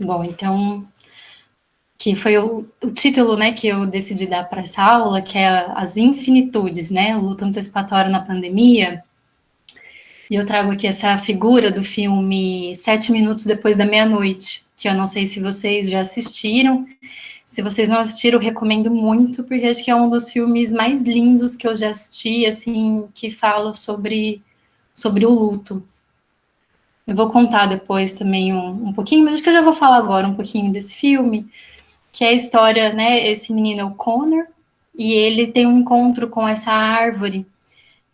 Bom, então, que foi o título, né, que eu decidi dar para essa aula, que é As Infinitudes, né, o luto antecipatório na pandemia. E eu trago aqui essa figura do filme 7 Minutos Depois da Meia-Noite, que eu não sei se vocês já assistiram. Se vocês não assistiram, eu recomendo muito, porque acho que é um dos filmes mais lindos que eu já assisti, assim, que fala sobre o luto. Eu vou contar depois também um pouquinho, mas acho que eu já vou falar agora um pouquinho desse filme, que é a história, né, esse menino é o Connor, e ele tem um encontro com essa árvore,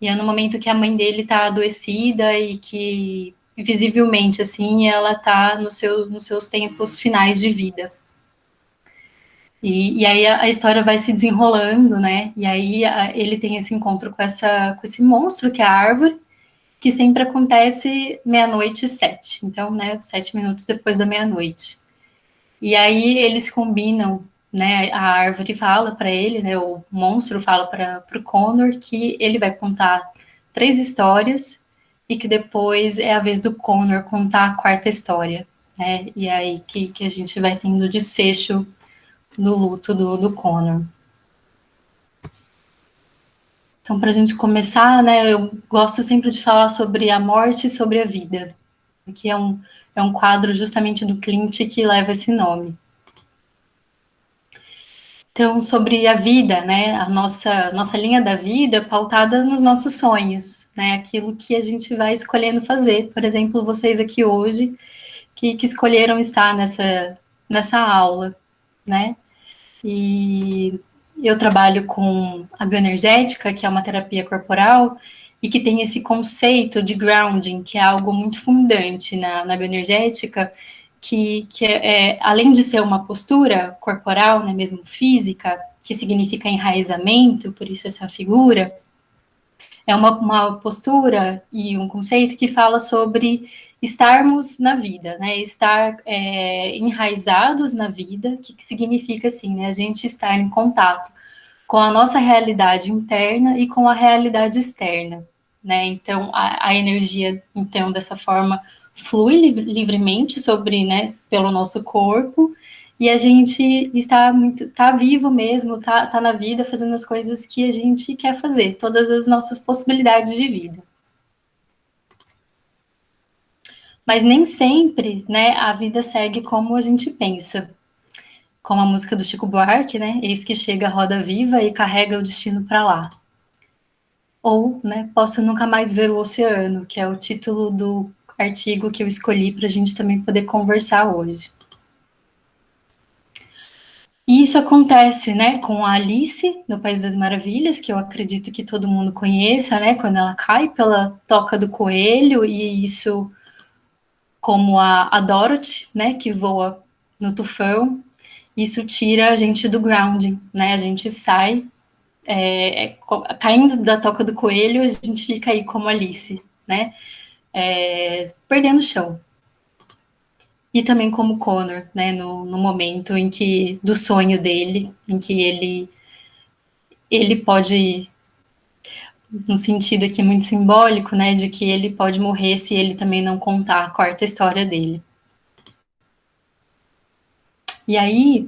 e é no momento que a mãe dele tá adoecida e que, visivelmente, assim, ela tá nos seus tempos finais de vida. E aí a história vai se desenrolando, né, e aí ele tem esse encontro com esse monstro que é a árvore, que sempre acontece 00:07, então, né, 7 minutos depois da meia-noite. E aí eles combinam, né, a árvore fala para ele, né, o monstro fala para o Connor que ele vai contar 3 histórias e que depois é a vez do Connor contar a quarta história, né, e aí que a gente vai tendo o desfecho do luto do Connor. Então, para a gente começar, né, eu gosto sempre de falar sobre a morte e sobre a vida, que é um quadro justamente do Clint que leva esse nome. Então, sobre a vida, né, a nossa linha da vida pautada nos nossos sonhos, né, aquilo que a gente vai escolhendo fazer. Por exemplo, vocês aqui hoje, que escolheram estar nessa aula, né, e eu trabalho com a bioenergética, que é uma terapia corporal, e que tem esse conceito de grounding, que é algo muito fundante na bioenergética, que além de ser uma postura corporal, né, mesmo física, que significa enraizamento, por isso essa figura, é uma postura e um conceito que fala sobre estarmos na vida, né, estar enraizados na vida, que significa assim, né, a gente estar em contato com a nossa realidade interna e com a realidade externa, né? Então a energia, então, dessa forma flui livremente sobre, né, pelo nosso corpo, e a gente tá vivo mesmo, tá na vida fazendo as coisas que a gente quer fazer, todas as nossas possibilidades de vida. Mas nem sempre, né, a vida segue como a gente pensa. Como a música do Chico Buarque, né? Eis que chega a roda viva e carrega o destino para lá. Ou, né, posso nunca mais ver o oceano, que é o título do artigo que eu escolhi para a gente também poder conversar hoje. E isso acontece, né, com a Alice no País das Maravilhas, que eu acredito que todo mundo conheça, né, quando ela cai pela toca do coelho, e isso, como a Dorothy, né, que voa no tufão, isso tira a gente do grounding, né, a gente sai caindo da toca do coelho, a gente fica aí como Alice, né, perdendo o chão. E também como Connor, né, no momento em que, do sonho dele, em que ele pode, num sentido aqui muito simbólico, né, de que ele pode morrer se ele também não contar a quarta história dele. E aí,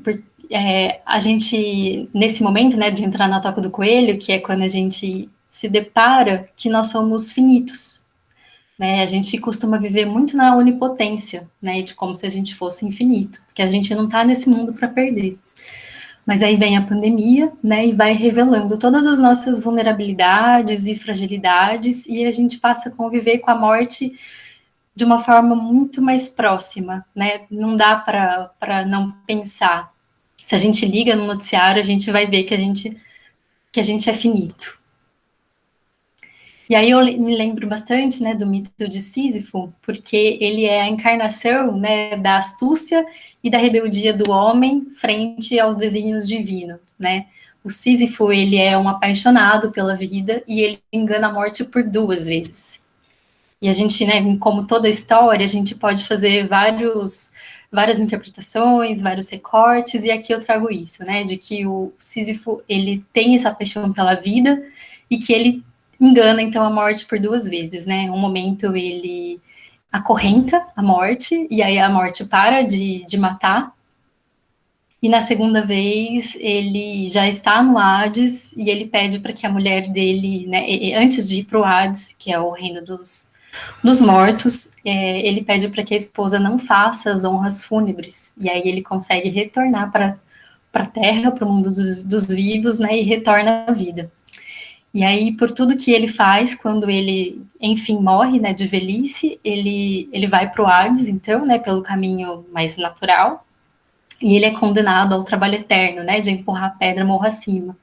a gente, nesse momento, né, de entrar na toca do coelho, que é quando a gente se depara que nós somos finitos, né, a gente costuma viver muito na onipotência, né, de como se a gente fosse infinito, porque a gente não está nesse mundo para perder. Mas aí vem a pandemia, né, e vai revelando todas as nossas vulnerabilidades e fragilidades, e a gente passa a conviver com a morte de uma forma muito mais próxima, né, não dá para não pensar. Se a gente liga no noticiário, a gente vai ver que a gente é finito. E aí eu me lembro bastante, né, do mito de Sísifo, porque ele é a encarnação, né, da astúcia e da rebeldia do homem frente aos desígnios divinos, né. O Sísifo, ele é um apaixonado pela vida e ele engana a morte por 2 vezes. E a gente, né, como toda história, a gente pode fazer várias interpretações, vários recortes, e aqui eu trago isso, né, de que o Sísifo, ele tem essa paixão pela vida e que ele engana, então, a morte por 2 vezes, né? Um momento acorrenta a morte, e aí a morte para de matar. E na segunda vez, ele já está no Hades e ele pede para que a mulher dele, né, antes de ir para o Hades, que é o reino dos mortos, ele pede para que a esposa não faça as honras fúnebres. E aí ele consegue retornar para a Terra, para o mundo dos vivos, né, e retorna à vida. E aí, por tudo que ele faz, quando ele, enfim, morre, né, de velhice, ele vai para o Hades, então, né, pelo caminho mais natural, e ele é condenado ao trabalho eterno, né, de empurrar a pedra morro acima.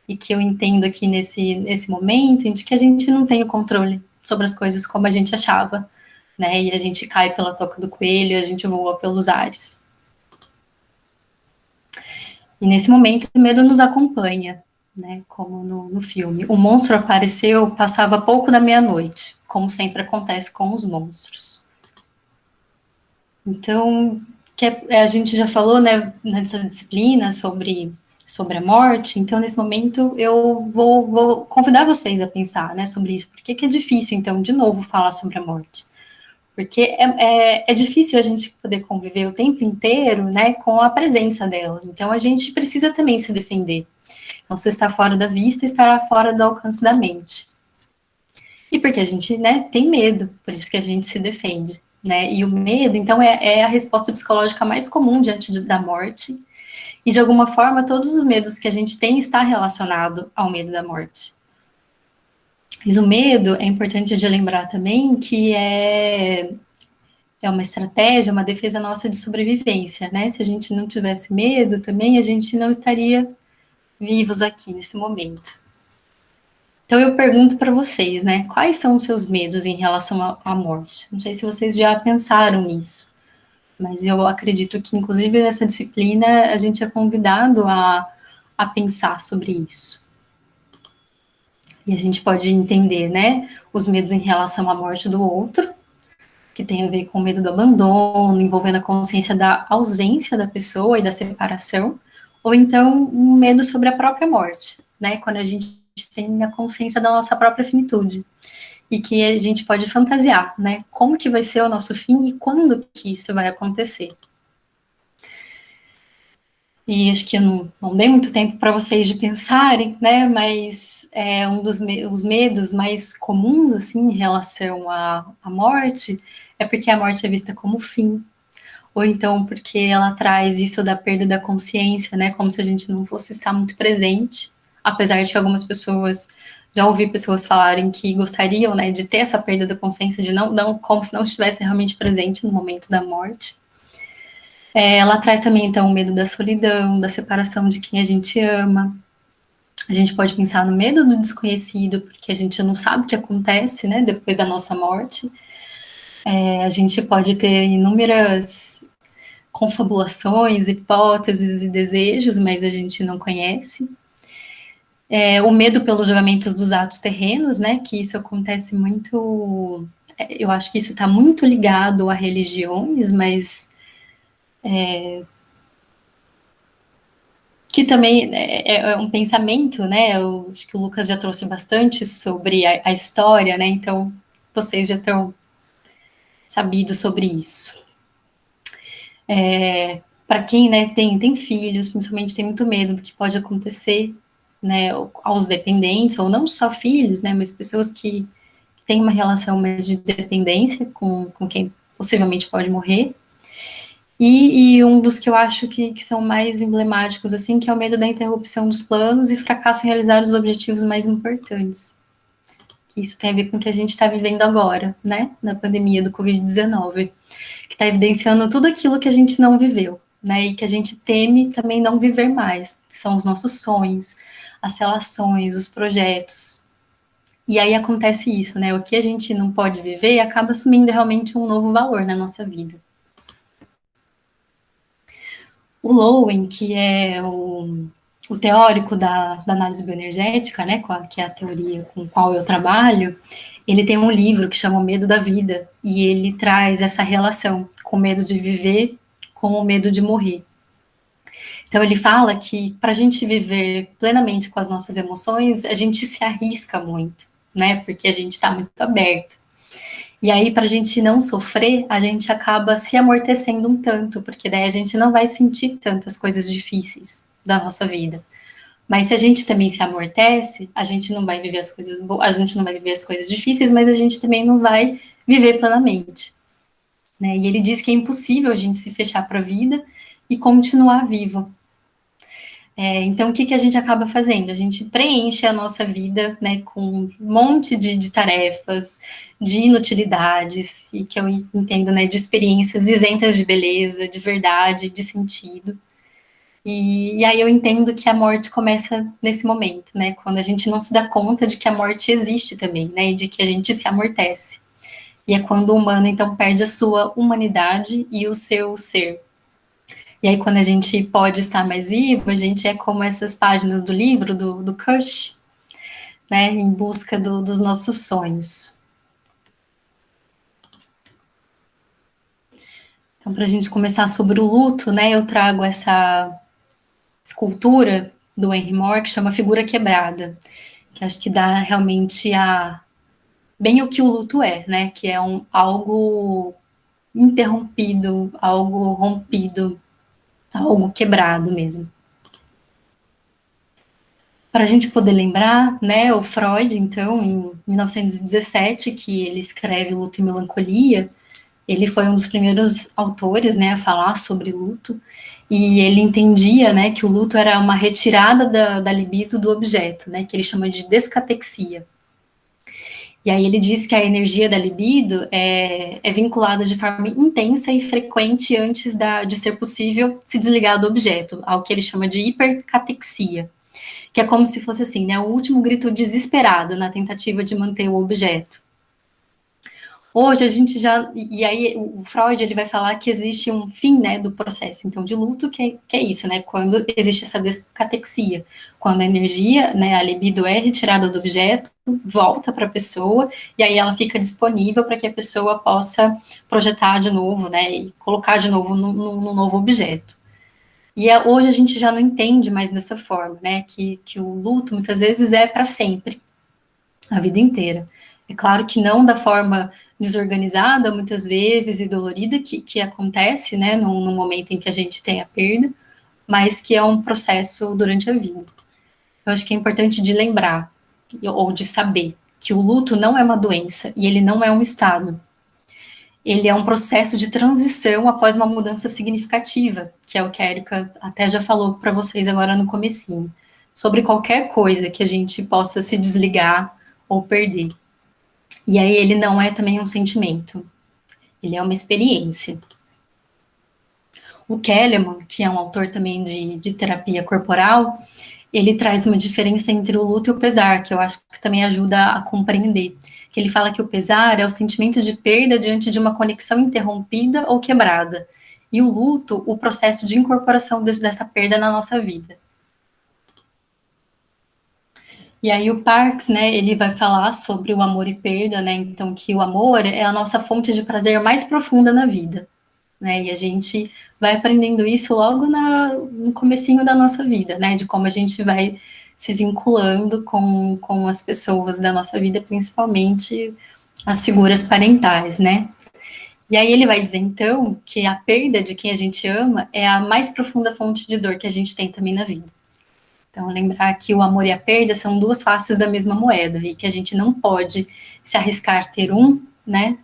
E que eu entendo aqui nesse momento, de que a gente não tem o controle sobre as coisas como a gente achava, né, e a gente cai pela toca do coelho, a gente voa pelos ares. E nesse momento o medo nos acompanha, né, como no filme. O monstro apareceu, passava pouco da meia-noite, como sempre acontece com os monstros. Então, a gente já falou, né, nessa disciplina sobre a morte, então nesse momento eu vou convidar vocês a pensar, né, sobre isso. Por que é difícil, então, de novo, falar sobre a morte? Porque é difícil a gente poder conviver o tempo inteiro, né, com a presença dela. Então a gente precisa também se defender. Então, se está fora da vista, estará fora do alcance da mente. E porque a gente, né, tem medo, por isso que a gente se defende, né? E o medo, então, é a resposta psicológica mais comum diante da morte. E de alguma forma, todos os medos que a gente tem está relacionado ao medo da morte. Mas o medo é importante de lembrar também que é uma estratégia, uma defesa nossa de sobrevivência, né? Se a gente não tivesse medo também, a gente não estaria vivos aqui nesse momento. Então eu pergunto para vocês, né? Quais são os seus medos em relação à morte? Não sei se vocês já pensaram nisso, mas eu acredito que, inclusive, nessa disciplina, a gente é convidado a pensar sobre isso. E a gente pode entender, né? Os medos em relação à morte do outro, que tem a ver com o medo do abandono, envolvendo a consciência da ausência da pessoa e da separação, ou então um medo sobre a própria morte, né? Quando a gente tem a consciência da nossa própria finitude e que a gente pode fantasiar, né? Como que vai ser o nosso fim e quando que isso vai acontecer. E acho que eu não dei muito tempo para vocês de pensarem, né? Mas um dos os medos mais comuns, assim, em relação à morte, é porque a morte é vista como fim, ou então porque ela traz isso da perda da consciência, né? Como se a gente não fosse estar muito presente, apesar de que algumas pessoas já ouvi pessoas falarem que gostariam, né, de ter essa perda da consciência, de não como se não estivesse realmente presente no momento da morte. Ela traz também, então, o medo da solidão, da separação de quem a gente ama. A gente pode pensar no medo do desconhecido, porque a gente não sabe o que acontece, né, depois da nossa morte. A gente pode ter inúmeras confabulações, hipóteses e desejos, mas a gente não conhece. O medo pelos julgamentos dos atos terrenos, né, que isso acontece muito. Eu acho que isso está muito ligado a religiões, mas que também é um pensamento, né? Eu acho que o Lucas já trouxe bastante sobre a história, né? Então vocês já estão sabido sobre isso. Para quem, né, tem filhos, principalmente tem muito medo do que pode acontecer, né, aos dependentes, ou não só filhos, né, mas pessoas que têm uma relação mais de dependência com quem possivelmente pode morrer. E um dos que eu acho que são mais emblemáticos, assim, que é o medo da interrupção dos planos e fracasso em realizar os objetivos mais importantes. Isso tem a ver com o que a gente está vivendo agora, né, na pandemia do Covid-19, que está evidenciando tudo aquilo que a gente não viveu, né, e que a gente teme também não viver mais, que são os nossos sonhos, as relações, os projetos. E aí acontece isso, né, o que a gente não pode viver acaba assumindo realmente um novo valor na nossa vida. O Lowen, que é o teórico da análise bioenergética, né, que é a teoria com a qual eu trabalho, ele tem um livro que chama O Medo da Vida, e ele traz essa relação com o medo de viver com o medo de morrer. Então ele fala que para a gente viver plenamente com as nossas emoções, a gente se arrisca muito, né, porque a gente está muito aberto. E aí, para a gente não sofrer, a gente acaba se amortecendo um tanto, porque daí a gente não vai sentir tantas coisas difíceis da nossa vida. Mas se a gente também se amortece, a gente não vai viver as coisas boas, a gente não vai viver as coisas difíceis, mas a gente também não vai viver plenamente. Né? E ele diz que é impossível a gente se fechar para a vida e continuar vivo. Então, o que, que a gente acaba fazendo? A gente preenche a nossa vida, né, com um monte de tarefas, de inutilidades, e que eu entendo, né, de experiências isentas de beleza, de verdade, de sentido. E aí eu entendo que a morte começa nesse momento, né, quando a gente não se dá conta de que a morte existe também, né, e de que a gente se amortece. E é quando o humano, então, perde a sua humanidade e o seu ser. E aí, quando a gente pode estar mais vivo, a gente é como essas páginas do livro, do Kush, né, em busca dos nossos sonhos. Então, para a gente começar sobre o luto, né, eu trago essa escultura do Henry Moore, que chama Figura Quebrada, que acho que dá realmente bem o que o luto é, né, que é algo interrompido, algo rompido, algo quebrado mesmo. Para a gente poder lembrar, né, o Freud, então, em 1917, que ele escreve Luto e Melancolia, ele foi um dos primeiros autores, né, a falar sobre luto, e ele entendia, né, que o luto era uma retirada da libido do objeto, né, que ele chama de descatexia. E aí ele diz que a energia da libido é vinculada de forma intensa e frequente antes de ser possível se desligar do objeto, ao que ele chama de hipercatexia, que é como se fosse assim, né, o último grito desesperado na tentativa de manter o objeto. Hoje a gente já, e aí o Freud ele vai falar que existe um fim, né, do processo, então de luto que é isso, né, quando existe essa descatexia, quando a energia, né, a libido é retirada do objeto, volta para a pessoa e aí ela fica disponível para que a pessoa possa projetar de novo, né, e colocar de novo no novo objeto. E hoje a gente já não entende mais dessa forma, né, que o luto muitas vezes é para sempre, a vida inteira. É claro que não da forma desorganizada, muitas vezes, e dolorida, que acontece, né, no momento em que a gente tem a perda, mas que é um processo durante a vida. Eu acho que é importante de lembrar, ou de saber, que o luto não é uma doença, e ele não é um estado. Ele é um processo de transição após uma mudança significativa, que é o que a Erika até já falou para vocês agora no comecinho, sobre qualquer coisa que a gente possa se desligar ou perder. E aí ele não é também um sentimento, ele é uma experiência. O Kahneman, que é um autor também de terapia corporal, ele traz uma diferença entre o luto e o pesar, que eu acho que também ajuda a compreender. Que ele fala que o pesar é o sentimento de perda diante de uma conexão interrompida ou quebrada. E o luto, o processo de incorporação dessa perda na nossa vida. E aí o Parks, né, ele vai falar sobre o amor e perda, né, então que o amor é a nossa fonte de prazer mais profunda na vida, né, e a gente vai aprendendo isso logo no comecinho da nossa vida, né, de como a gente vai se vinculando com as pessoas da nossa vida, principalmente as figuras parentais, né. E aí ele vai dizer, então, que a perda de quem a gente ama é a mais profunda fonte de dor que a gente tem também na vida. Então, lembrar que o amor e a perda são duas faces da mesma moeda e que a gente não pode se arriscar a ter um, né?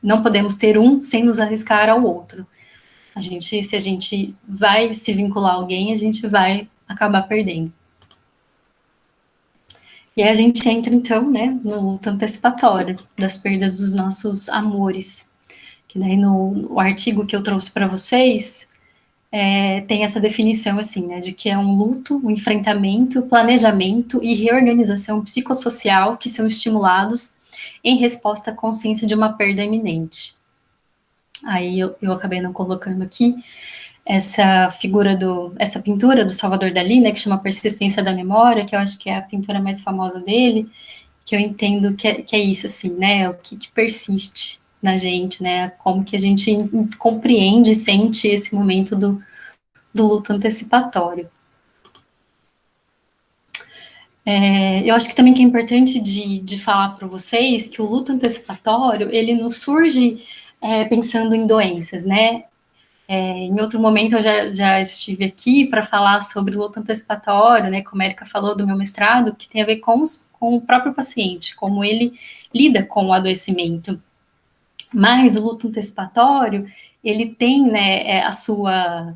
Não podemos ter um sem nos arriscar ao outro. Se a gente vai se vincular a alguém, a gente vai acabar perdendo. E aí a gente entra, então, né, no luto antecipatório das perdas dos nossos amores. Que daí no artigo que eu trouxe para vocês, tem essa definição assim, né, de que é um luto, um enfrentamento, planejamento e reorganização psicossocial que são estimulados em resposta à consciência de uma perda iminente. Aí eu acabei não colocando aqui essa pintura do Salvador Dalí, né, que chama Persistência da Memória, que eu acho que é a pintura mais famosa dele, que eu entendo que é isso, assim, né, o que persiste na gente, né, como que a gente compreende e sente esse momento do luto antecipatório. Eu acho que também que é importante de falar para vocês que o luto antecipatório, ele não surge pensando em doenças, né? Em outro momento eu já estive aqui para falar sobre o luto antecipatório, né? Como a Erika falou do meu mestrado, que tem a ver com o próprio paciente, como ele lida com o adoecimento. Mas o luto antecipatório, ele tem, né, a sua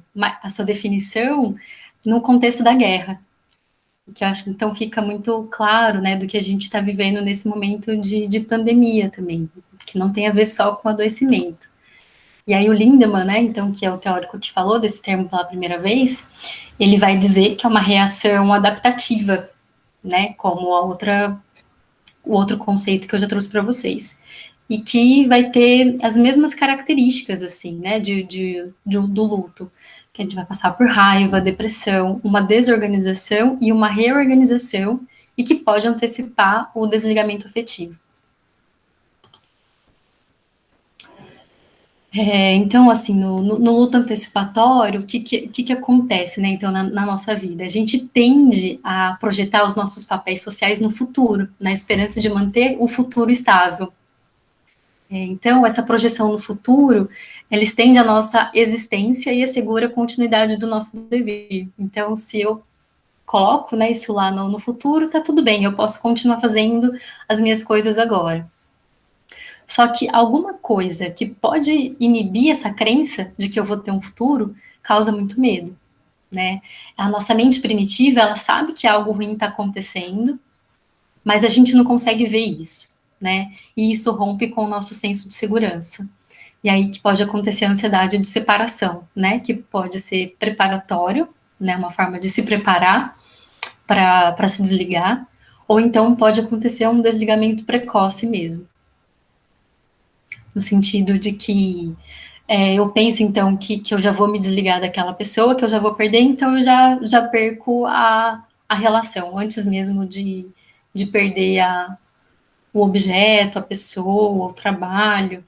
definição no contexto da guerra, que eu acho que então fica muito claro, né, do que a gente está vivendo nesse momento de pandemia também, que não tem a ver só com adoecimento. E aí o Lindemann, né, então, que é o teórico que falou desse termo pela primeira vez, ele vai dizer que é uma reação adaptativa, né, como o outro conceito que eu já trouxe para vocês. E que vai ter as mesmas características, assim, né, do luto. Que a gente vai passar por raiva, depressão, uma desorganização e uma reorganização, e que pode antecipar o desligamento afetivo. Então, assim, no luto antecipatório, o que acontece, né, então, na nossa vida? A gente tende a projetar os nossos papéis sociais no futuro, na esperança de manter o futuro estável. Então, essa projeção no futuro, ela estende a nossa existência e assegura a continuidade do nosso dever. Então, se eu coloco, né, isso lá no futuro, tá tudo bem, eu posso continuar fazendo as minhas coisas agora. Só que alguma coisa que pode inibir essa crença de que eu vou ter um futuro causa muito medo, né? A nossa mente primitiva, ela sabe que algo ruim está acontecendo, mas a gente não consegue ver isso, né? E isso rompe com o nosso senso de segurança. E aí que pode acontecer a ansiedade de separação, né? Que pode ser preparatório, né? Uma forma de se preparar para se desligar, ou então pode acontecer um desligamento precoce mesmo, no sentido de que eu penso então que eu já vou me desligar daquela pessoa, que eu já vou perder, então eu já perco a relação, antes mesmo de perder o objeto, a pessoa, o trabalho.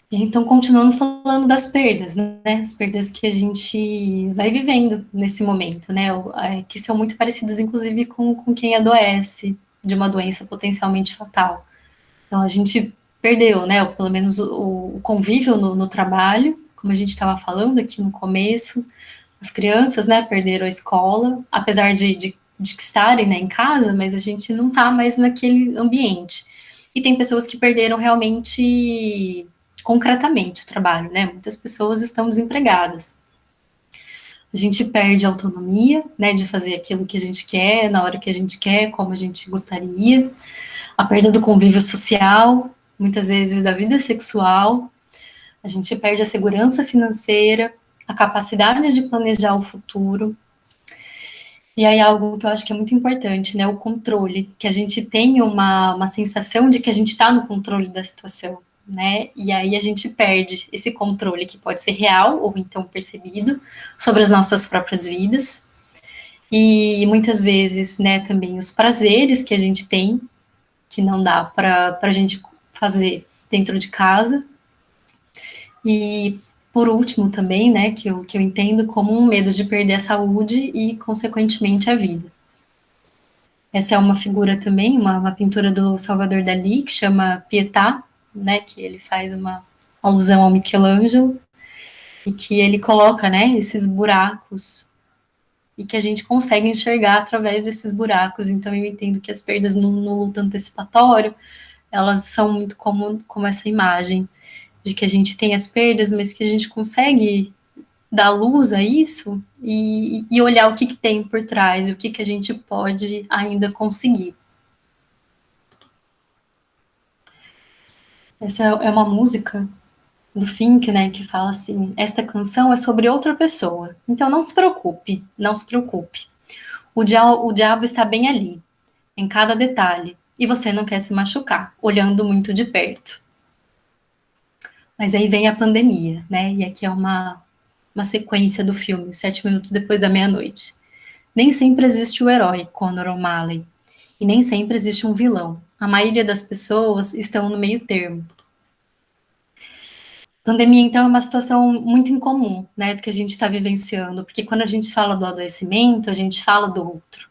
Então, continuando falando das perdas, né? As perdas que a gente vai vivendo nesse momento, né? Que são muito parecidas, inclusive, com quem adoece de uma doença potencialmente fatal. Então, a gente perdeu, né? Ou pelo menos o convívio no trabalho, como a gente estava falando aqui no começo. As crianças, né? Perderam a escola, apesar de estarem, né, em casa, mas a gente não está mais naquele ambiente. E tem pessoas que perderam realmente concretamente o trabalho, né? Muitas pessoas estão desempregadas. A gente perde a autonomia, né, de fazer aquilo que a gente quer, na hora que a gente quer, como a gente gostaria. A perda do convívio social, muitas vezes da vida sexual. A gente perde a segurança financeira, a capacidade de planejar o futuro. E aí algo que eu acho que é muito importante, né, o controle, que a gente tem uma sensação de que a gente está no controle da situação, né, e aí a gente perde esse controle que pode ser real ou então percebido sobre as nossas próprias vidas, e muitas vezes, né, também os prazeres que a gente tem, que não dá para a gente fazer dentro de casa, e por último também, né, que eu entendo como um medo de perder a saúde e, consequentemente, a vida. Essa é uma figura também, uma pintura do Salvador Dalí, que chama Pietà, né, que ele faz uma alusão ao Michelangelo, e que ele coloca, né, esses buracos, e que a gente consegue enxergar através desses buracos. Então eu entendo que as perdas no luto antecipatório, elas são muito como essa imagem, de que a gente tem as perdas, mas que a gente consegue dar luz a isso e olhar o que tem por trás e o que a gente pode ainda conseguir. Essa é uma música do Fink, né, que fala assim: esta canção é sobre outra pessoa, então não se preocupe, não se preocupe. O diabo está bem ali, em cada detalhe, e você não quer se machucar, olhando muito de perto. Mas aí vem a pandemia, né, e aqui é uma sequência do filme, 7 minutos depois da meia-noite. Nem sempre existe o herói, Connor O'Malley, e nem sempre existe um vilão. A maioria das pessoas estão no meio termo. Pandemia, então, é uma situação muito incomum, né, do que a gente está vivenciando, porque quando a gente fala do adoecimento, a gente fala do outro.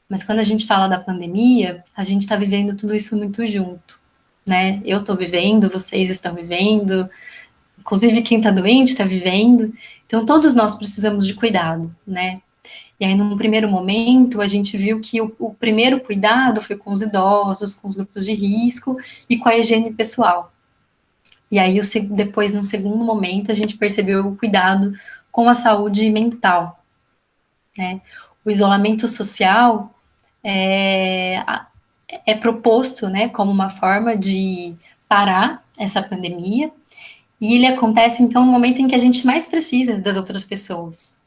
Mas quando a gente fala da pandemia, a gente está vivendo tudo isso muito junto, né? Eu estou vivendo, vocês estão vivendo, inclusive quem está doente está vivendo. Então, todos nós precisamos de cuidado, né? E aí, num primeiro momento, a gente viu que o primeiro cuidado foi com os idosos, com os grupos de risco e com a higiene pessoal. E aí, depois, num segundo momento, a gente percebeu o cuidado com a saúde mental, né? O isolamento social é, é proposto, né, como uma forma de parar essa pandemia, e ele acontece, então, no momento em que a gente mais precisa das outras pessoas.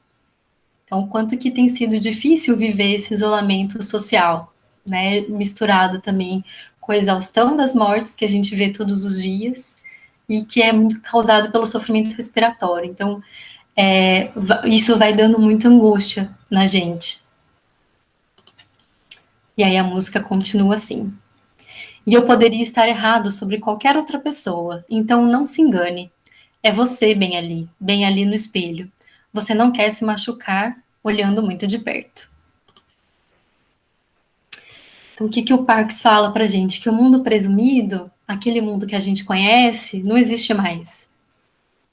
Então, o quanto que tem sido difícil viver esse isolamento social, né, misturado também com a exaustão das mortes que a gente vê todos os dias, e que é muito causado pelo sofrimento respiratório. Então, isso vai dando muita angústia na gente. E aí a música continua assim. E eu poderia estar errado sobre qualquer outra pessoa, então não se engane. É você bem ali no espelho. Você não quer se machucar olhando muito de perto. Então, o que, que o Parks fala pra gente? Que o mundo presumido, aquele mundo que a gente conhece, não existe mais.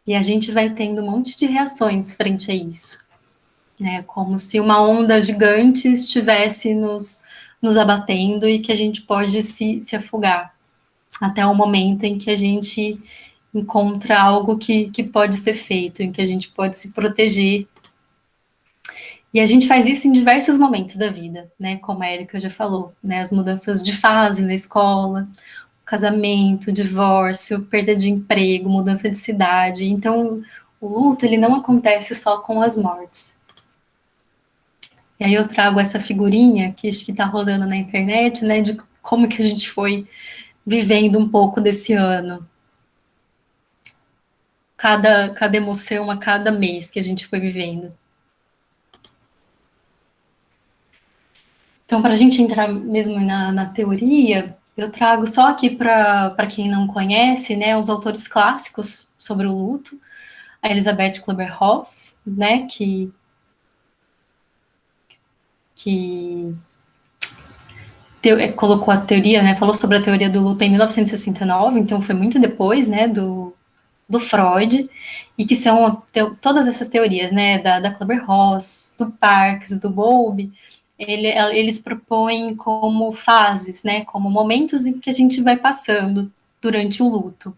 E a gente vai tendo um monte de reações frente a isso, né? Como se uma onda gigante estivesse nos abatendo e que a gente pode se afogar até o momento em que a gente encontra algo que pode ser feito, em que a gente pode se proteger. E a gente faz isso em diversos momentos da vida, né? Como a Erika já falou, né? As mudanças de fase na escola, casamento, divórcio, perda de emprego, mudança de cidade. Então, o luto, ele não acontece só com as mortes. E aí eu trago essa figurinha que acho que está rodando na internet, né? De como que a gente foi vivendo um pouco desse ano. Cada emoção a cada mês que a gente foi vivendo. Então, para a gente entrar mesmo na teoria, eu trago só aqui para quem não conhece, né, os autores clássicos sobre o luto, a Elizabeth Kübler-Ross, né, que colocou a teoria, né, falou sobre a teoria do luto em 1969, então foi muito depois, né, do Freud, e que são todas essas teorias, né, da Kübler-Ross, do Parks, do Bowlby, eles propõem como fases, né, como momentos em que a gente vai passando durante o luto.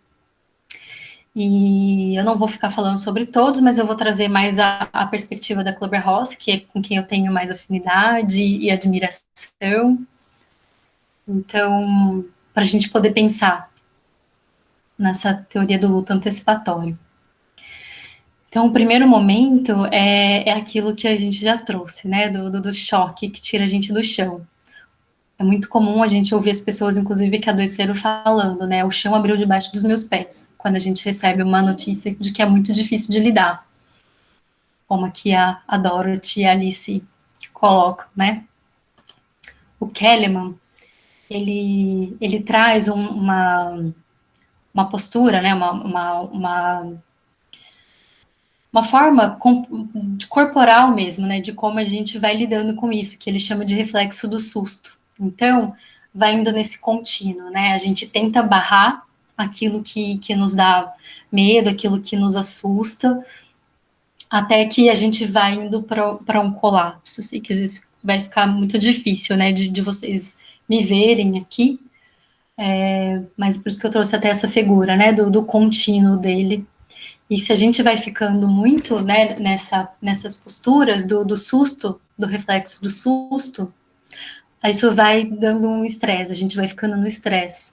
E eu não vou ficar falando sobre todos, mas eu vou trazer mais a perspectiva da Kübler-Ross, que é com quem eu tenho mais afinidade e admiração. Então, para a gente poder pensar nessa teoria do luto antecipatório. Então, o primeiro momento é aquilo que a gente já trouxe, né? Do choque que tira a gente do chão. É muito comum a gente ouvir as pessoas, inclusive, que adoeceram falando, né? O chão abriu debaixo dos meus pés, quando a gente recebe uma notícia de que é muito difícil de lidar. Como aqui a Dorothy e a Alice colocam, né? O Kellerman, ele traz uma postura, né? Uma forma de corporal mesmo, né, de como a gente vai lidando com isso, que ele chama de reflexo do susto. Então, vai indo nesse contínuo, né, a gente tenta barrar aquilo que nos dá medo, aquilo que nos assusta, até que a gente vai indo para um colapso. Eu sei que às vezes vai ficar muito difícil, né, de vocês me verem aqui, mas por isso que eu trouxe até essa figura, né, do contínuo dele. E se a gente vai ficando muito, né, nessas posturas do susto, do reflexo do susto, isso vai dando um estresse, a gente vai ficando no estresse.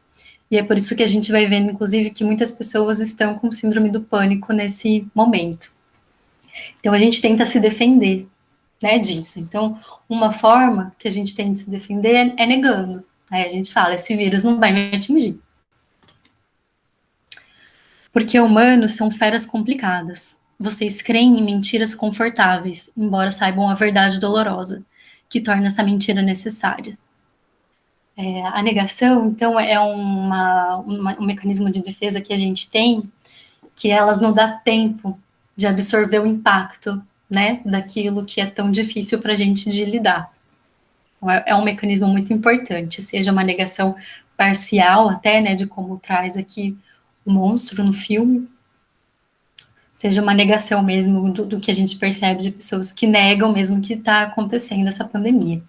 E é por isso que a gente vai vendo, inclusive, que muitas pessoas estão com síndrome do pânico nesse momento. Então, a gente tenta se defender, né, disso. Então, uma forma que a gente tem de se defender é negando. Aí a gente fala, esse vírus não vai me atingir. Porque humanos são feras complicadas. Vocês creem em mentiras confortáveis, embora saibam a verdade dolorosa, que torna essa mentira necessária. A negação, então, é um mecanismo de defesa que a gente tem, que elas não dá tempo de absorver o impacto, né, daquilo que é tão difícil para a gente de lidar. Então, é um mecanismo muito importante, seja uma negação parcial até, né, de como traz aqui o monstro no filme, seja uma negação mesmo do que a gente percebe de pessoas que negam mesmo que está acontecendo essa pandemia.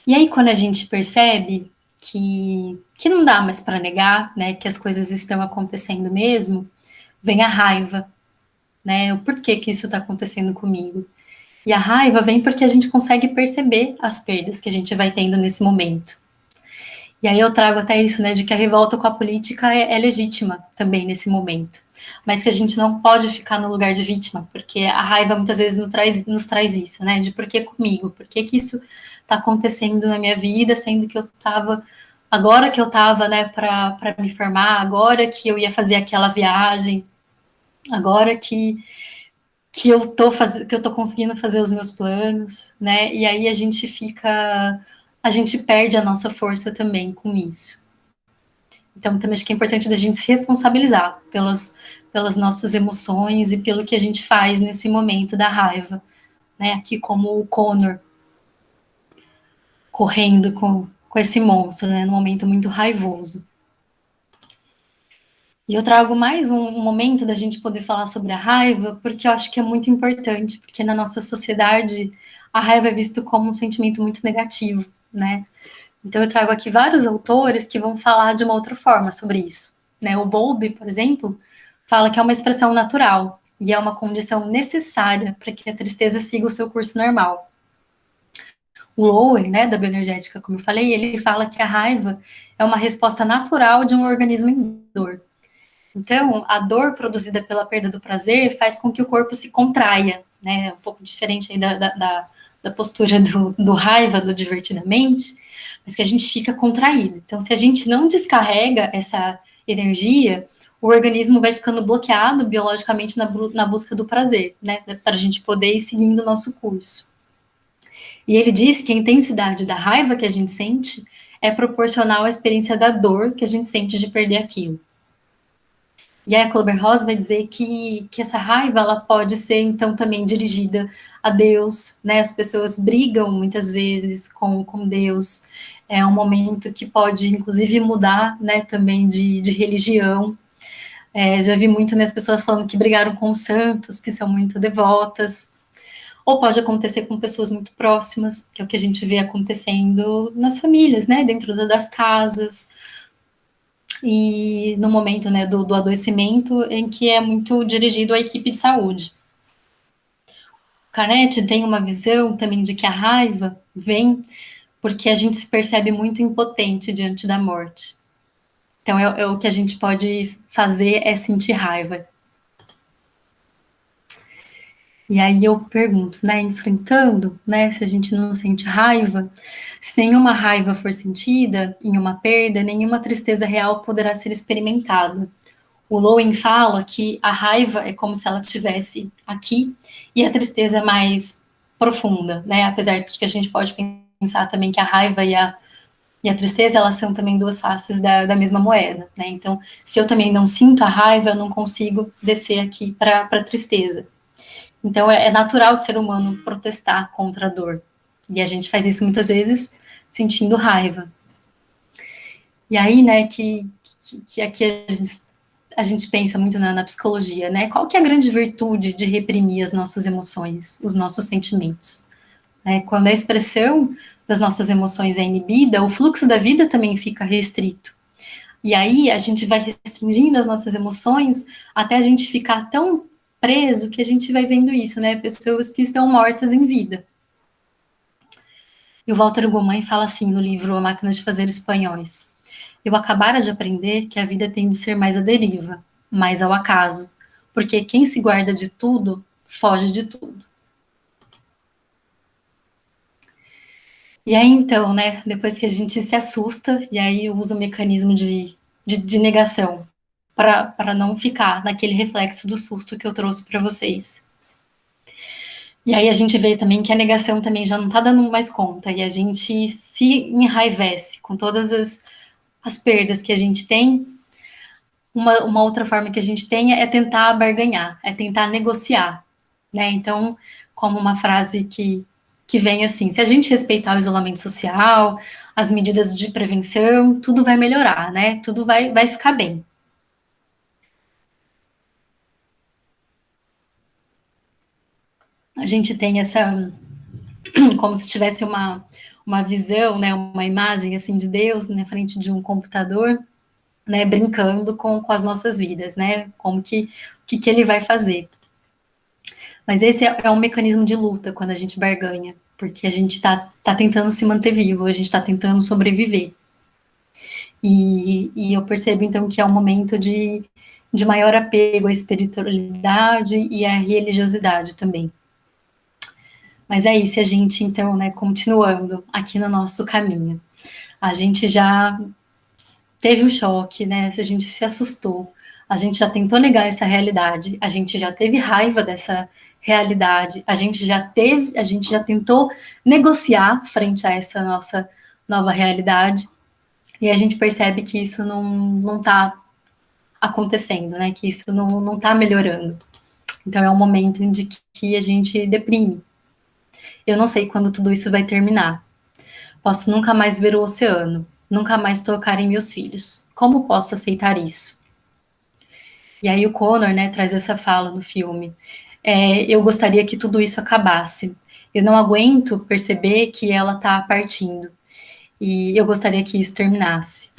E aí, quando a gente percebe que não dá mais para negar, né, que as coisas estão acontecendo mesmo, vem a raiva, né, o porquê que isso está acontecendo comigo. E a raiva vem porque a gente consegue perceber as perdas que a gente vai tendo nesse momento. E aí eu trago até isso, né, de que a revolta com a política é legítima também nesse momento, mas que a gente não pode ficar no lugar de vítima, porque a raiva muitas vezes nos traz isso, né, de por que comigo, por que isso está acontecendo na minha vida, sendo que eu estava, agora que eu estava, né, para me formar, agora que eu ia fazer aquela viagem, agora que eu tô conseguindo fazer os meus planos, né? E aí a gente perde a nossa força também com isso. Então, também acho que é importante da gente se responsabilizar pelas nossas emoções e pelo que a gente faz nesse momento da raiva, né? Aqui como o Connor correndo com esse monstro, né? Num momento muito raivoso. E eu trago mais um momento da gente poder falar sobre a raiva, porque eu acho que é muito importante, porque na nossa sociedade a raiva é visto como um sentimento muito negativo, né? Então eu trago aqui vários autores que vão falar de uma outra forma sobre isso, né? O Bowlby, por exemplo, fala que é uma expressão natural e é uma condição necessária para que a tristeza siga o seu curso normal. O Owen, né, da bioenergética, como eu falei, ele fala que a raiva é uma resposta natural de um organismo em dor. Então, a dor produzida pela perda do prazer faz com que o corpo se contraia, né? Um pouco diferente aí da postura do raiva, do divertidamente, mas que a gente fica contraído. Então, se a gente não descarrega essa energia, o organismo vai ficando bloqueado biologicamente na busca do prazer, né? Para a gente poder ir seguindo o nosso curso. E ele diz que a intensidade da raiva que a gente sente é proporcional à experiência da dor que a gente sente de perder aquilo. E aí a Kübler-Ross vai dizer que essa raiva ela pode ser então também dirigida a Deus, né? As pessoas brigam muitas vezes com Deus. É um momento que pode inclusive mudar, né? Também de religião. Já vi muito né, as pessoas falando que brigaram com santos, que são muito devotas. Ou pode acontecer com pessoas muito próximas, que é o que a gente vê acontecendo nas famílias, né? Dentro das casas e no momento né, do adoecimento, em que é muito dirigido à equipe de saúde. O Canetti tem uma visão também de que a raiva vem porque a gente se percebe muito impotente diante da morte. Então, o que a gente pode fazer é sentir raiva. E aí eu pergunto, né, enfrentando, né, se a gente não sente raiva, se nenhuma raiva for sentida em uma perda, nenhuma tristeza real poderá ser experimentada. O Lowen fala que a raiva é como se ela estivesse aqui e a tristeza é mais profunda, né? Apesar de que a gente pode pensar também que a raiva e a tristeza, elas são também duas faces da mesma moeda, né? Então, se eu também não sinto a raiva, eu não consigo descer aqui para a tristeza. Então, é natural do ser humano protestar contra a dor. E a gente faz isso muitas vezes sentindo raiva. E aí, né, que aqui a gente pensa muito na psicologia, né? Qual que é a grande virtude de reprimir as nossas emoções, os nossos sentimentos? Quando a expressão das nossas emoções é inibida, o fluxo da vida também fica restrito. E aí a gente vai restringindo as nossas emoções até a gente ficar tão preso que a gente vai vendo isso, né? Pessoas que estão mortas em vida. E o Walter Ugumãe fala assim no livro A Máquina de Fazer Espanhóis: eu acabara de aprender que a vida tem de ser mais à deriva, mais ao acaso, porque quem se guarda de tudo, foge de tudo. E aí, então, né, depois que a gente se assusta, e aí usa o mecanismo de negação, para não ficar naquele reflexo do susto que eu trouxe para vocês. E aí a gente vê também que a negação também já não está dando mais conta, e a gente se enraivece com todas as perdas que a gente tem, Uma outra forma que a gente tem é tentar barganhar, é tentar negociar, né? Então, como uma frase que vem assim: se a gente respeitar o isolamento social, as medidas de prevenção, tudo vai melhorar, né? Tudo vai ficar bem. A gente tem essa, como se tivesse uma visão, né, uma imagem assim de Deus na frente de um computador, né, brincando com as nossas vidas, né? Como que ele vai fazer? Mas esse é um mecanismo de luta quando a gente barganha, porque a gente tá tentando se manter vivo, a gente está tentando sobreviver. E eu percebo então que é um momento de maior apego à espiritualidade e à religiosidade também. Mas aí, se a gente, então, né, continuando aqui no nosso caminho, a gente já teve um choque, né? A gente se assustou, a gente já tentou negar essa realidade, a gente já teve raiva dessa realidade, a gente já tentou negociar frente a essa nossa nova realidade, e a gente percebe que isso não está acontecendo, né? Que isso não está melhorando. Então é um momento em que a gente deprime. Eu não sei quando tudo isso vai terminar. Posso nunca mais ver o oceano, nunca mais tocar em meus filhos. Como posso aceitar isso? E aí o Connor, né, traz essa fala no filme. Eu gostaria que tudo isso acabasse. Eu não aguento perceber que ela está partindo. E eu gostaria que isso terminasse.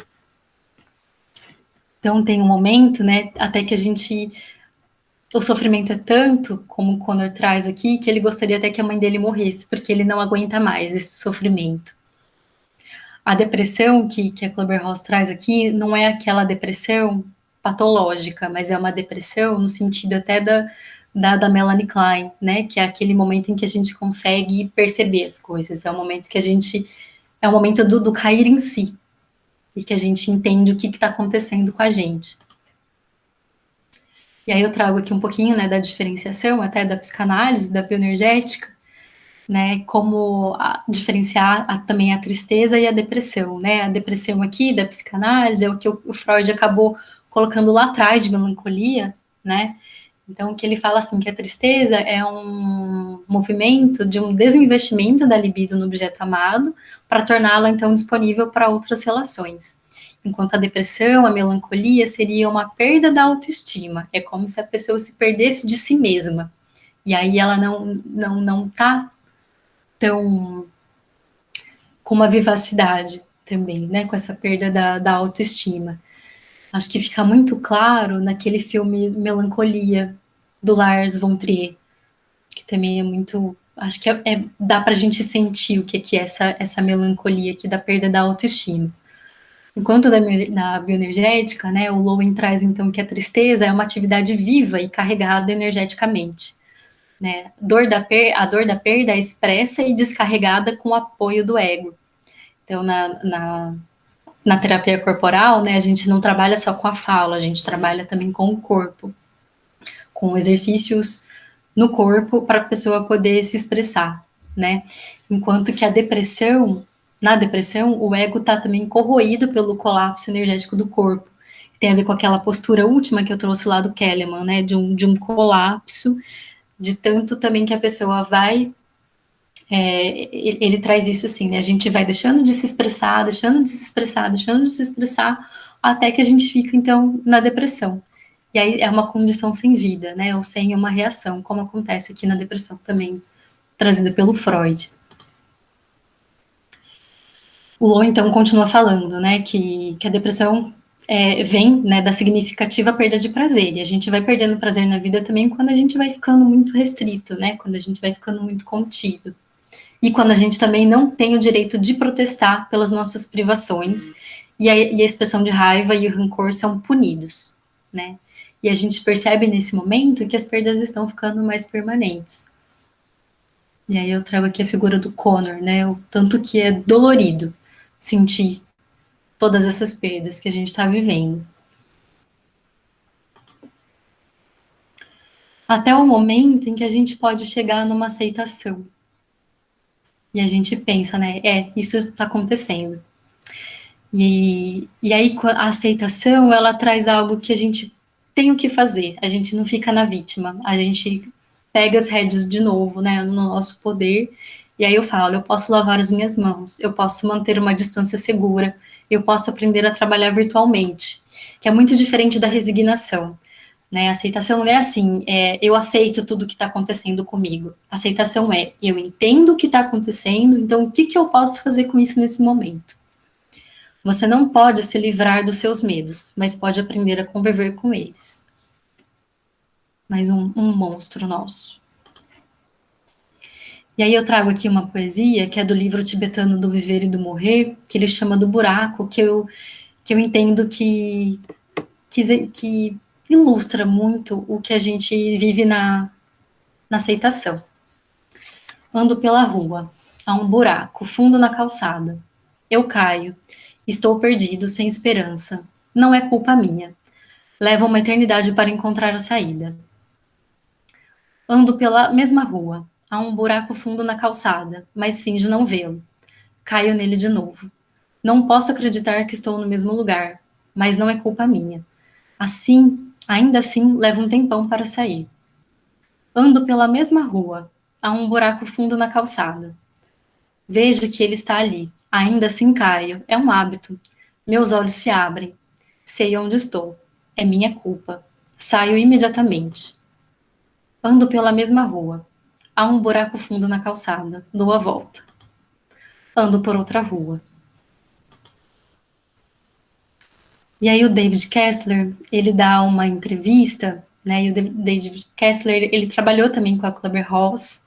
Então tem um momento, né, até que a gente, o sofrimento é tanto, como o Connor traz aqui, que ele gostaria até que a mãe dele morresse, porque ele não aguenta mais esse sofrimento. A depressão que a Clubber-Ross traz aqui não é aquela depressão patológica, mas é uma depressão no sentido até da Melanie Klein, né? Que é aquele momento em que a gente consegue perceber as coisas, é o momento que a gente, é o momento do cair em si, e que a gente entende o que está acontecendo com a gente. E aí eu trago aqui um pouquinho, né, da diferenciação até da psicanálise, da bioenergética, né, como diferenciar também a tristeza e a depressão, né, a depressão aqui da psicanálise é o que o Freud acabou colocando lá atrás de melancolia, né, então que ele fala assim, que a tristeza é um movimento de um desinvestimento da libido no objeto amado para torná-la então disponível para outras relações. Enquanto a depressão, a melancolia seria uma perda da autoestima, é como se a pessoa se perdesse de si mesma, e aí ela não tá tão com uma vivacidade também, né, com essa perda da autoestima. Acho que fica muito claro naquele filme Melancolia, do Lars von Trier, que também é muito, acho que dá pra gente sentir o que é essa melancolia aqui da perda da autoestima. Enquanto na bioenergética, né, o Lowen traz então que a tristeza é uma atividade viva e carregada energeticamente. Né? A dor da perda é expressa e descarregada com o apoio do ego. Então, na terapia corporal, né, a gente não trabalha só com a fala, a gente trabalha também com o corpo, com exercícios no corpo para a pessoa poder se expressar, né? Enquanto que na depressão, o ego está também corroído pelo colapso energético do corpo. Tem a ver com aquela postura última que eu trouxe lá do Kellerman, né? De um colapso, de tanto também que a pessoa vai. Ele traz isso assim, né? A gente vai deixando de se expressar, deixando de se expressar, deixando de se expressar, até que a gente fica, então, na depressão. E aí é uma condição sem vida, né? Ou sem uma reação, como acontece aqui na depressão também, trazida pelo Freud. O Low, então, continua falando, né, que a depressão vem, né, da significativa perda de prazer, e a gente vai perdendo prazer na vida também quando a gente vai ficando muito restrito, né, quando a gente vai ficando muito contido. E quando a gente também não tem o direito de protestar pelas nossas privações, e a expressão de raiva e o rancor são punidos, né. E a gente percebe nesse momento que as perdas estão ficando mais permanentes. E aí eu trago aqui a figura do Connor, né, o tanto que é dolorido sentir todas essas perdas que a gente está vivendo. Até o momento em que a gente pode chegar numa aceitação. E a gente pensa, né, isso está acontecendo. E aí a aceitação, ela traz algo que a gente tem o que fazer, a gente não fica na vítima, a gente pega as rédeas de novo, né, no nosso poder, e aí eu falo, eu posso lavar as minhas mãos, eu posso manter uma distância segura, eu posso aprender a trabalhar virtualmente, que é muito diferente da resignação, né, a aceitação não é assim, eu aceito tudo que está acontecendo comigo, a aceitação é, eu entendo o que está acontecendo, então o que eu posso fazer com isso nesse momento? Você não pode se livrar dos seus medos, mas pode aprender a conviver com eles. Mais um monstro nosso. E aí eu trago aqui uma poesia que é do livro tibetano do Viver e do Morrer, que ele chama do buraco, que eu entendo que ilustra muito o que a gente vive na aceitação. Ando pela rua, há um buraco, fundo na calçada. Eu caio, estou perdido, sem esperança. Não é culpa minha. Leva uma eternidade para encontrar a saída. Ando pela mesma rua. Há um buraco fundo na calçada, mas finjo não vê-lo. Caio nele de novo. Não posso acreditar que estou no mesmo lugar, mas não é culpa minha. Assim, ainda assim, leva um tempão para sair. Ando pela mesma rua. Há um buraco fundo na calçada. Vejo que ele está ali. Ainda assim caio. É um hábito. Meus olhos se abrem. Sei onde estou. É minha culpa. Saio imediatamente. Ando pela mesma rua. Há um buraco fundo na calçada. Dou a volta. Ando por outra rua. E aí o David Kessler, ele dá uma entrevista, né? E o David Kessler, ele trabalhou também com a Clubhouse.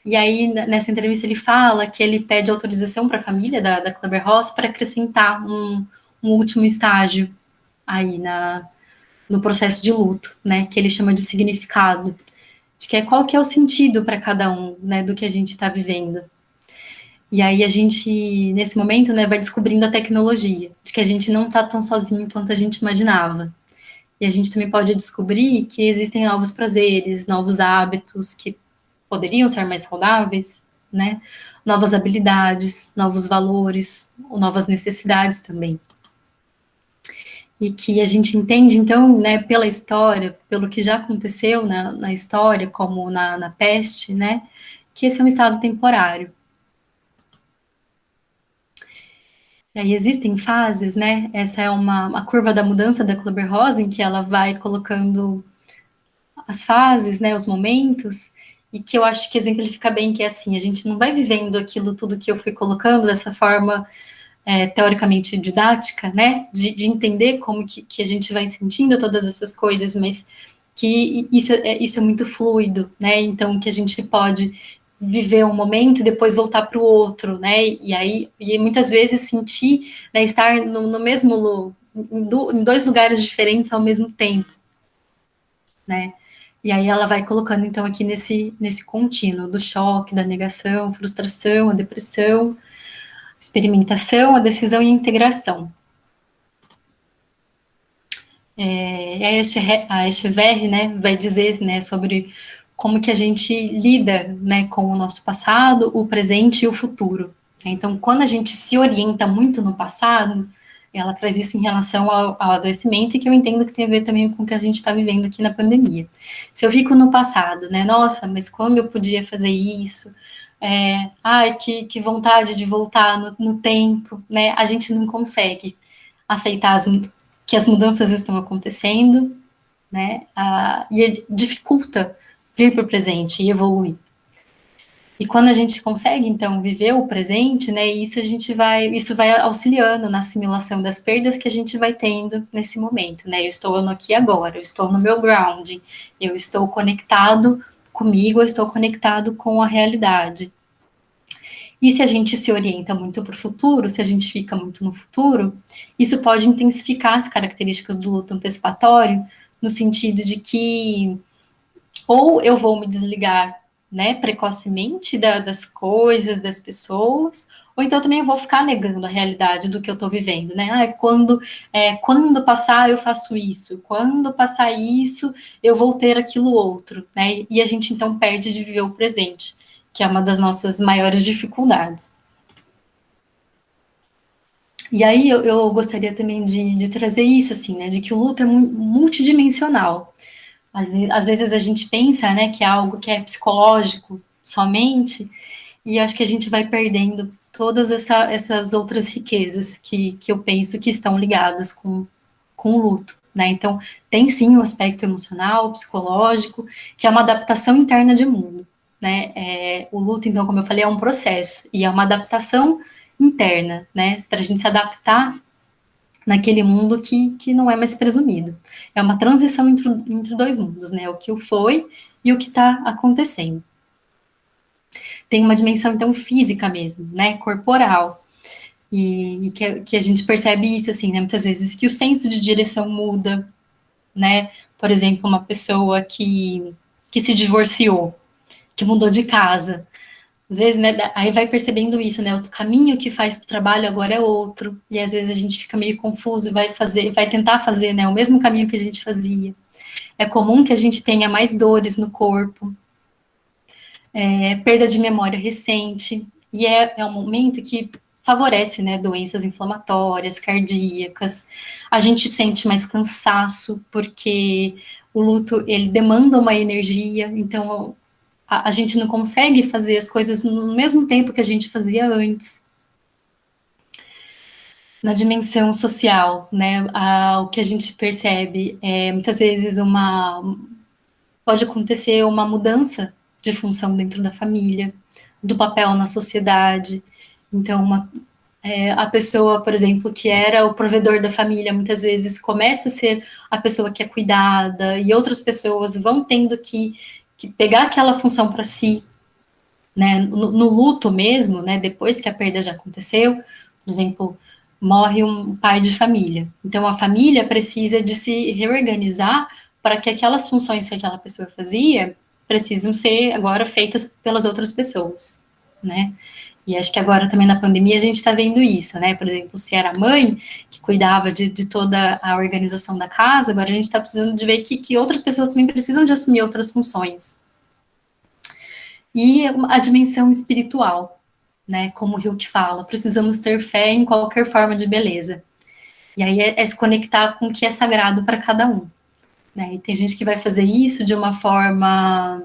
E aí nessa entrevista ele fala que ele pede autorização para a família da Clubhouse para acrescentar um último estágio aí no processo de luto, né? Que ele chama de significado, de que é qual que é o sentido para cada um, né? Do que a gente está vivendo. E aí a gente, nesse momento, né, vai descobrindo a tecnologia, de que a gente não está tão sozinho quanto a gente imaginava. E a gente também pode descobrir que existem novos prazeres, novos hábitos que poderiam ser mais saudáveis, né? Novas habilidades, novos valores, ou novas necessidades também. E que a gente entende, então, né, pela história, pelo que já aconteceu na história, como na peste, né, que esse é um estado temporário. E aí existem fases, né? Essa é uma curva da mudança da Kluber-Rosen, que ela vai colocando as fases, né, os momentos, e que eu acho que exemplifica bem que é assim, a gente não vai vivendo aquilo tudo que eu fui colocando dessa forma teoricamente didática, né, de entender como que a gente vai sentindo todas essas coisas, mas que isso é muito fluido, né, então que a gente pode viver um momento e depois voltar para o outro, né? E muitas vezes sentir, né, estar no mesmo em dois lugares diferentes ao mesmo tempo, né? E aí ela vai colocando então aqui nesse contínuo do choque, da negação, frustração, a depressão, experimentação, a decisão e a integração. E aí a Echeverri, né, vai dizer, né, sobre como que a gente lida, né, com o nosso passado, o presente e o futuro. Então, quando a gente se orienta muito no passado, ela traz isso em relação ao adoecimento, e que eu entendo que tem a ver também com o que a gente está vivendo aqui na pandemia. Se eu fico no passado, né, nossa, mas quando eu podia fazer isso? Ai, que vontade de voltar no tempo, né? A gente não consegue aceitar que as mudanças estão acontecendo, né? E dificulta vir para o presente e evoluir. E quando a gente consegue, então, viver o presente, né, isso vai auxiliando na assimilação das perdas que a gente vai tendo nesse momento, né? Eu estou no aqui e agora, eu estou no meu grounding, eu estou conectado comigo, eu estou conectado com a realidade. E se a gente se orienta muito para o futuro, se a gente fica muito no futuro, isso pode intensificar as características do luto antecipatório, no sentido de que ou eu vou me desligar, né, precocemente das coisas, das pessoas, ou então também eu vou ficar negando a realidade do que eu estou vivendo, né? Quando passar eu faço isso, quando passar isso eu vou ter aquilo outro, né? E a gente então perde de viver o presente, que é uma das nossas maiores dificuldades. E aí eu gostaria também de trazer isso, assim, né, de que o luto é multidimensional. Às vezes a gente pensa, né, que é algo que é psicológico somente, e acho que a gente vai perdendo todas essas outras riquezas que eu penso que estão ligadas com o luto, né? Então, tem sim o aspecto emocional, psicológico, que é uma adaptação interna de mundo, né? O luto, então, como eu falei, é um processo, e é uma adaptação interna, né? Para a gente se adaptar naquele mundo que não é mais presumido. É uma transição entre dois mundos, né? O que foi e o que está acontecendo. Tem uma dimensão, então, física mesmo, né? Corporal. E que a gente percebe isso, assim, né? Muitas vezes que o senso de direção muda, né? Por exemplo, uma pessoa que se divorciou, que mudou de casa. Às vezes, né, aí vai percebendo isso, né? O caminho que faz para o trabalho agora é outro, e às vezes a gente fica meio confuso e vai tentar fazer, né, o mesmo caminho que a gente fazia. É comum que a gente tenha mais dores no corpo, perda de memória recente, e é um momento que favorece, né, doenças inflamatórias, cardíacas. A gente sente mais cansaço, porque o luto, ele demanda uma energia, então a gente não consegue fazer as coisas no mesmo tempo que a gente fazia antes. Na dimensão social, né, o que a gente percebe é muitas vezes pode acontecer uma mudança de função dentro da família, do papel na sociedade. Então, a pessoa, por exemplo, que era o provedor da família, muitas vezes começa a ser a pessoa que é cuidada, e outras pessoas vão tendo que pegar aquela função para si, né? No luto mesmo, né? Depois que a perda já aconteceu, por exemplo, morre um pai de família. Então, a família precisa de se reorganizar para que aquelas funções que aquela pessoa fazia precisam ser agora feitas pelas outras pessoas, né? E acho que agora também na pandemia a gente está vendo isso, né? Por exemplo, se era a mãe que cuidava de toda a organização da casa, agora a gente está precisando de ver que outras pessoas também precisam de assumir outras funções. E a dimensão espiritual, né? Como o Hilke fala, precisamos ter fé em qualquer forma de beleza. E aí é se conectar com o que é sagrado para cada um, né? E tem gente que vai fazer isso de uma forma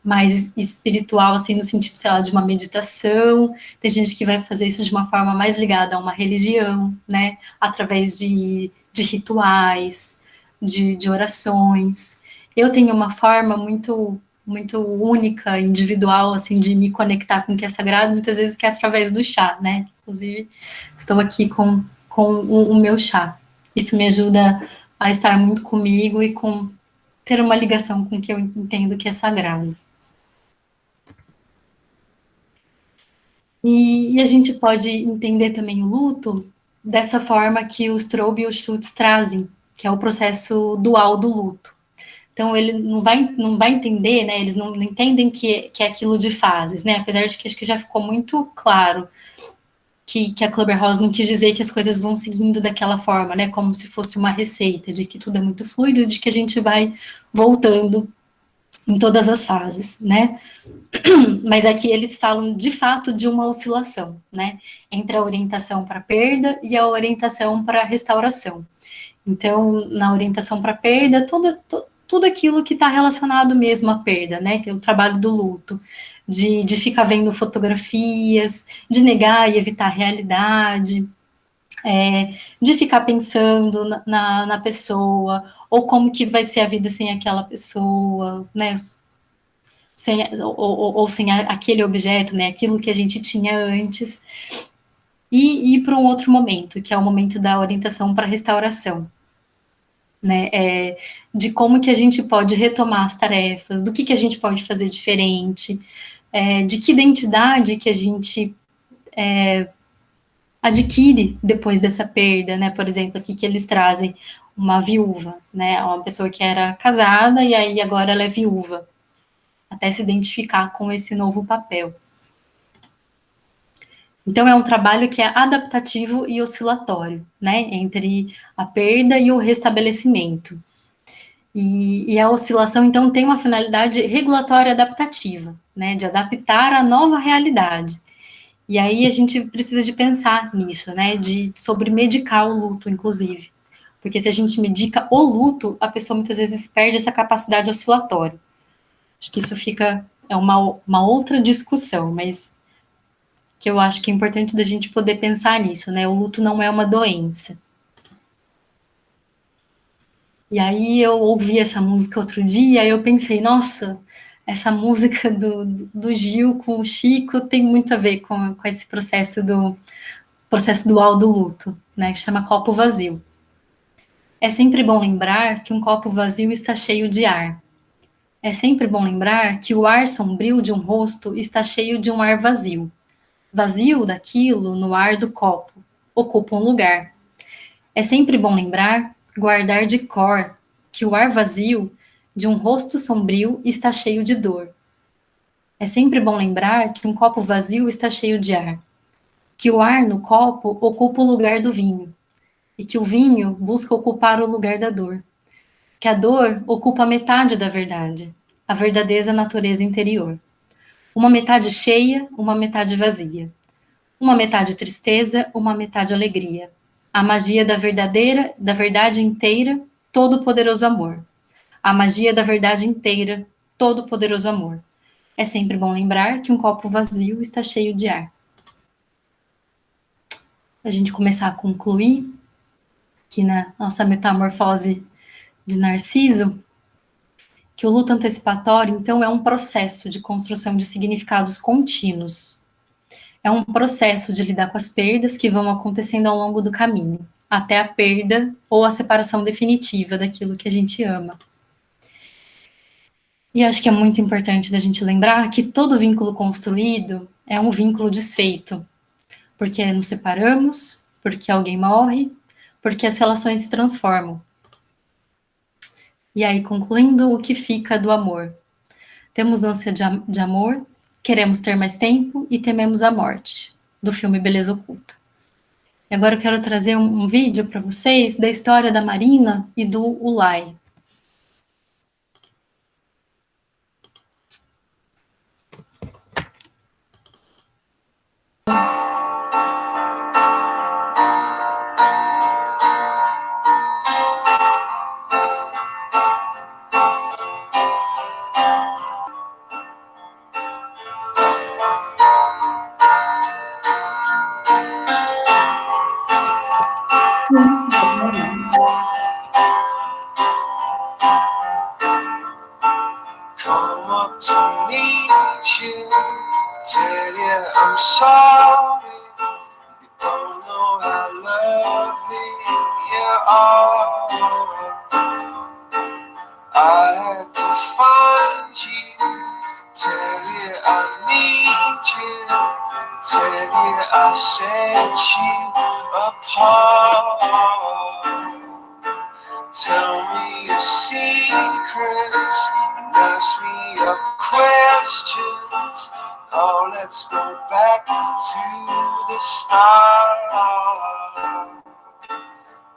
mais espiritual, assim, no sentido, sei lá, de uma meditação. Tem gente que vai fazer isso de uma forma mais ligada a uma religião, né? Através de rituais, de orações. Eu tenho uma forma muito única, individual, assim, de me conectar com o que é sagrado, muitas vezes que é através do chá, né? Inclusive, estou aqui com o meu chá. Isso me ajuda a estar muito comigo e com ter uma ligação com o que eu entendo que é sagrado. E a gente pode entender também o luto dessa forma que os Traub e os Schutz trazem, que é o processo dual do luto. Então, ele não vai entender, né? Eles não entendem que é aquilo de fases, né? Apesar de que acho que já ficou muito claro que a Kleber-Ross não quis dizer que as coisas vão seguindo daquela forma, né? Como se fosse uma receita, de que tudo é muito fluido, de que a gente vai voltando em todas as fases, né? Mas aqui eles falam de fato de uma oscilação, né? Entre a orientação para perda e a orientação para restauração. Então, na orientação para perda, tudo aquilo que está relacionado mesmo à perda, né? Que é o trabalho do luto, de ficar vendo fotografias, de negar e evitar a realidade, de ficar pensando na pessoa, ou como que vai ser a vida sem aquela pessoa, né? Ou sem aquele objeto, né? Aquilo que a gente tinha antes, e ir para um outro momento, que é o momento da orientação para restauração, né? De como que a gente pode retomar as tarefas, do que a gente pode fazer diferente, de que identidade que a gente adquire depois dessa perda, né? Por exemplo, aqui que eles trazem uma viúva, né? Uma pessoa que era casada e aí agora ela é viúva, até se identificar com esse novo papel. Então, é um trabalho que é adaptativo e oscilatório, né? Entre a perda e o restabelecimento. E a oscilação, então, tem uma finalidade regulatória adaptativa, né? De adaptar a nova realidade. E aí a gente precisa de pensar nisso, né, sobre medicar o luto, inclusive. Porque se a gente medica o luto, a pessoa muitas vezes perde essa capacidade oscilatória. Acho que isso é uma outra discussão, mas que eu acho que é importante da gente poder pensar nisso, né? O luto não é uma doença. E aí eu ouvi essa música outro dia e eu pensei, nossa, essa música do Gil com o Chico tem muito a ver com esse processo dual do luto, né? Que chama Copo Vazio. É sempre bom lembrar que um copo vazio está cheio de ar. É sempre bom lembrar que o ar sombrio de um rosto está cheio de um ar vazio. Vazio daquilo no ar do copo. Ocupa um lugar. É sempre bom lembrar, guardar de cor, que o ar vazio de um rosto sombrio está cheio de dor. É sempre bom lembrar que um copo vazio está cheio de ar. Que o ar no copo ocupa o lugar do vinho. E que o vinho busca ocupar o lugar da dor. Que a dor ocupa metade da verdade, a verdadeira natureza interior. Uma metade cheia, uma metade vazia. Uma metade tristeza, uma metade alegria. A magia da verdade inteira, todo-poderoso amor. A magia da verdade inteira, todo-poderoso amor. É sempre bom lembrar que um copo vazio está cheio de ar. A gente começar a concluir que na nossa metamorfose de Narciso, que o luto antecipatório, então, é um processo de construção de significados contínuos. É um processo de lidar com as perdas que vão acontecendo ao longo do caminho, até a perda ou a separação definitiva daquilo que a gente ama. E acho que é muito importante da gente lembrar que todo vínculo construído é um vínculo desfeito, porque nos separamos, porque alguém morre, porque as relações se transformam. E aí, concluindo, o que fica do amor? Temos ânsia de amor, queremos ter mais tempo e tememos a morte, do filme Beleza Oculta. E agora eu quero trazer um vídeo para vocês da história da Marina e do Ulay. Come up to meet you, tell you I'm sorry. You don't know how lovely you are. I had to find you, tell you I need you, tell you I set you apart. Tell me your secrets and ask me your questions. Oh, let's go back to the start.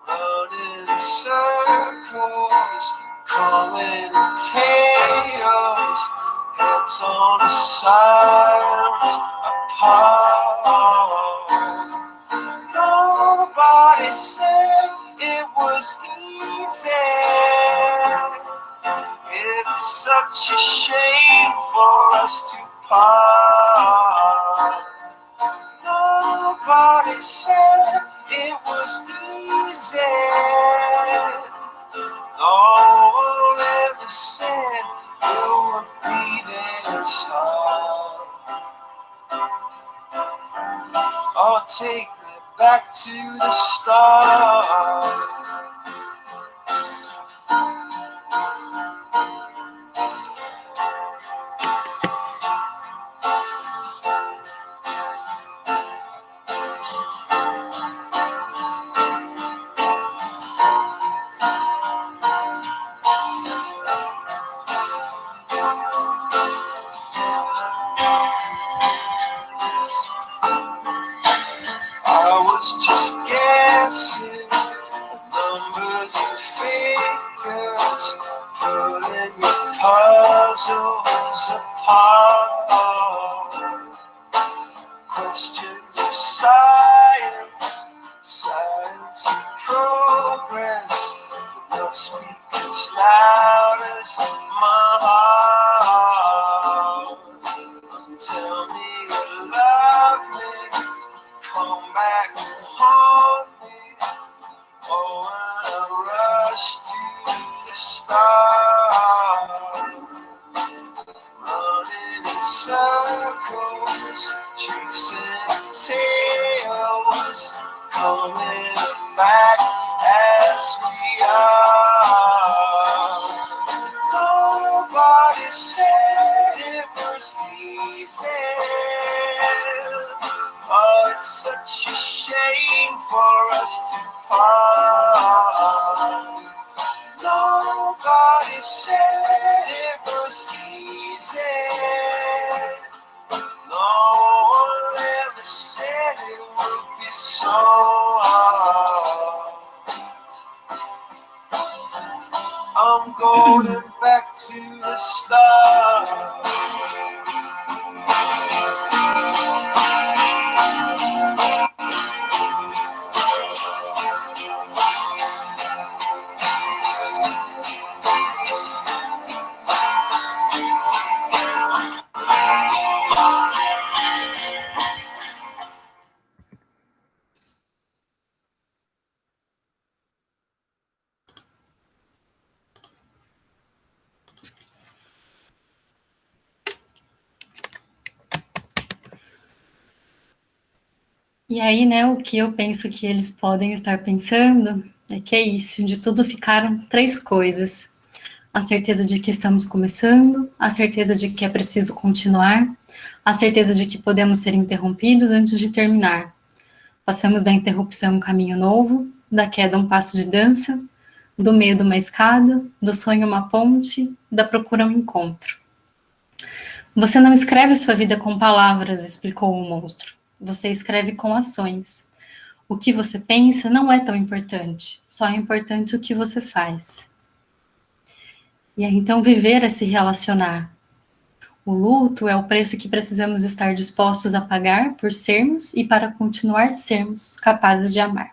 Running in circles, calling in tales, heads on a silence apart. Nobody said it was easy. It's such a shame for us to part. Nobody said it was easy. No one ever said it would be this hard. Oh, take me back to the start. I was just guessing the numbers and figures, putting your puzzles apart. questions of science, science and progress, but not speak as loud as my heart. Tell me you love me, come back and haunt me. Oh, when I rush to the start, running in circles, chasing tails, coming back as we are. Nobody said it was easy. Oh, it's such a shame for us to part. Nobody said it was easy. No one ever said it would be so hard. I'm going back to the start. E aí, né, o que eu penso que eles podem estar pensando é que é isso, de tudo ficaram 3 coisas. A certeza de que estamos começando, a certeza de que é preciso continuar, a certeza de que podemos ser interrompidos antes de terminar. Passamos da interrupção um caminho novo, da queda um passo de dança, do medo uma escada, do sonho uma ponte, da procura um encontro. Você não escreve sua vida com palavras, explicou o monstro. Você escreve com ações. O que você pensa não é tão importante, só é importante o que você faz. E aí, então, viver é se relacionar. O luto é o preço que precisamos estar dispostos a pagar por sermos e para continuar sermos capazes de amar.